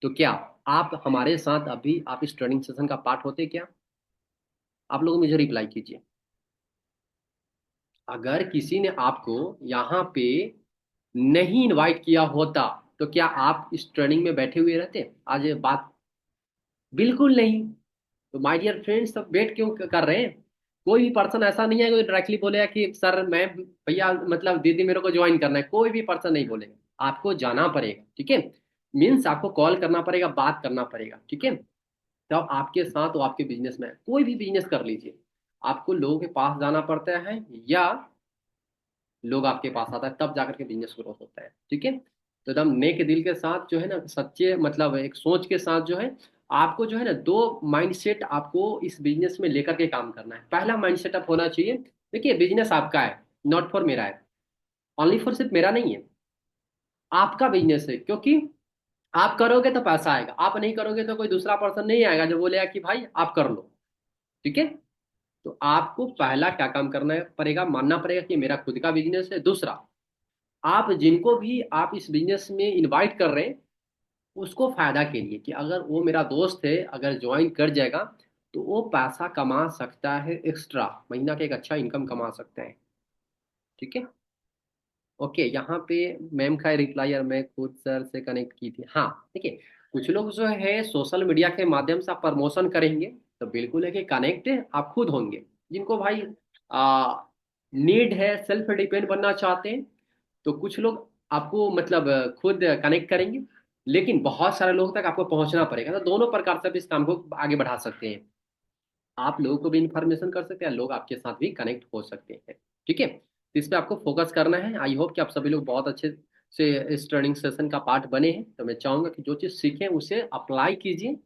तो क्या आप हमारे साथ अभी आप इस ट्रेनिंग सेशन का पार्ट होते क्या? आप लोग मुझे रिप्लाई कीजिए। अगर किसी ने आपको यहाँ पे नहीं इनवाइट किया होता तो क्या आप इस ट्रेनिंग में बैठे हुए रहते आज ये बात? बिल्कुल नहीं। तो माय डियर फ्रेंड्स, सब वेट क्यों कर रहे हैं? कोई भी पर्सन ऐसा नहीं है कोई डायरेक्टली बोलेगा कि सर मैं, भैया मतलब दीदी मेरे को ज्वाइन करना है, कोई भी पर्सन नहीं बोलेगा। आपको जाना पड़ेगा। ठीक है, मीन्स आपको कॉल करना पड़ेगा, बात करना पड़ेगा। ठीक है, तब आपके साथ वो आपके बिजनेस में, कोई भी बिजनेस कर लीजिए, आपको लोगों के पास जाना पड़ता है या लोग आपके पास आता है, तब जाकर के बिजनेस ग्रोथ होता है। ठीक है, तो एकदम नेक दिल के साथ जो है ना, सच्चे मतलब एक सोच के साथ जो है, आपको जो है ना 2 माइंडसेट आपको इस बिजनेस में लेकर के काम करना है। पहला माइंड सेटअप होना चाहिए, देखिए बिजनेस आपका है, नॉट फॉर मेरा है, ओनली फॉर सिर्फ मेरा नहीं है, आपका बिजनेस है। क्योंकि आप करोगे तो पैसा आएगा, आप नहीं करोगे तो कोई दूसरा पर्सन नहीं आएगा जो बोलेगा कि भाई आप कर लो। ठीक है, तो आपको पहला क्या काम करना पड़ेगा, मानना पड़ेगा कि मेरा खुद का बिजनेस है। दूसरा, आप जिनको भी आप इस बिजनेस में इनवाइट कर रहे हैं उसको फायदा के लिए कि अगर वो मेरा दोस्त है, अगर ज्वाइन कर जाएगा तो वो पैसा कमा सकता है, एक्स्ट्रा महीना का एक अच्छा इनकम कमा सकता है। ठीक है, ओके, यहाँ पे मैम का रिप्लाई यार मैं खुद सर से कनेक्ट की थी। हाँ, देखिए कुछ लोग जो है सोशल मीडिया के माध्यम से आप प्रमोशन करेंगे तो बिल्कुल है कि कनेक्ट आप खुद होंगे। जिनको भाई नीड है, सेल्फ डिपेंड बनना चाहते हैं, तो कुछ लोग आपको मतलब खुद कनेक्ट करेंगे। लेकिन बहुत सारे लोग तक आपको पहुंचना पड़ेगा, तो दोनों प्रकार से आप इस काम को आगे बढ़ा सकते हैं। आप लोगों को भी इंफॉर्मेशन कर सकते हैं, लोग आपके साथ भी कनेक्ट हो सकते हैं। ठीक है, तो इस पे आपको फोकस करना है। आई होप कि आप सभी लोग बहुत अच्छे से इस ट्रेनिंग सेशन का पार्ट बने हैं। तो मैं चाहूंगा कि जो चीज़ सीखें उसे अप्लाई कीजिए।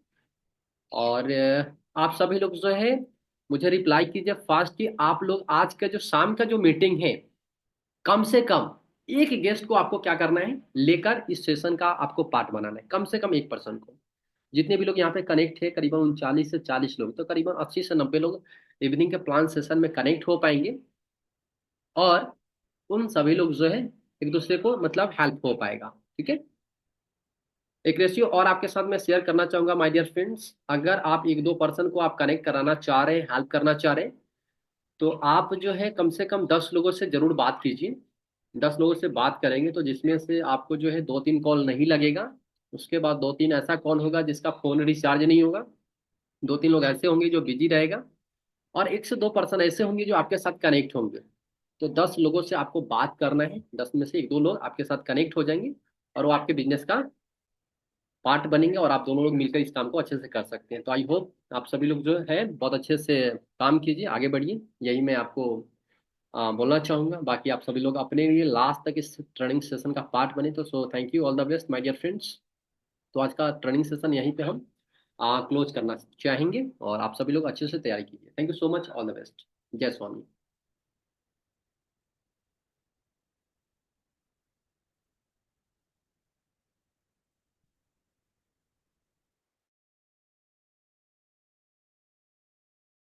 और आप सभी लोग जो है मुझे रिप्लाई कीजिए फास्ट कि आप लोग आज का जो शाम का जो मीटिंग है, कम से कम एक गेस्ट को आपको क्या करना है, लेकर इस सेशन का आपको पार्ट बनाना है, कम से कम एक पर्सन को। जितने भी लोग यहाँ पे कनेक्ट है, करीबन 39 से 40 लोग, तो करीबन 80 से 90 लोग इवनिंग के प्लान सेशन में कनेक्ट हो पाएंगे। और उन सभी लोग जो है एक दूसरे को मतलब हेल्प हो पाएगा। ठीक है, एक रेशियो और आपके साथ मैं शेयर करना चाहूंगा माय डियर फ्रेंड्स। अगर आप 1-2 पर्सन को आप कनेक्ट कराना चाह रहे हैं, हेल्प करना चाह रहे हैं, तो आप जो है कम से कम 10 लोगों से जरूर बात कीजिए। 10 लोगों से बात करेंगे तो जिसमें से आपको जो है 2-3 कॉल नहीं लगेगा, उसके बाद 2-3 ऐसा कॉल होगा जिसका फोन रिचार्ज नहीं होगा, 2-3 लोग ऐसे होंगे जो बिजी रहेगा, और 1 से 2 पर्सन ऐसे होंगे जो आपके साथ कनेक्ट होंगे। तो 10 लोगों से आपको बात करना है, 10 में से 1-2 लोग आपके साथ कनेक्ट हो जाएंगे और वो आपके बिजनेस का पार्ट बनेंगे और आप दोनों लोग मिलकर इस काम को अच्छे से कर सकते हैं। तो आई होप आप सभी लोग जो है बहुत अच्छे से काम कीजिए, आगे बढ़िए, यही मैं आपको बोलना चाहूंगा। बाकी आप सभी लोग अपने लिए लास्ट तक इस ट्रेनिंग सेशन का पार्ट बने। तो so thank you, all the best my dear friends. तो आज का ट्रेनिंग सेशन यहीं पे हम क्लोज करना चाहेंगे और आप सभी लोग अच्छे से तैयारी कीजिए। Thank you so much, all the best. जय स्वामी।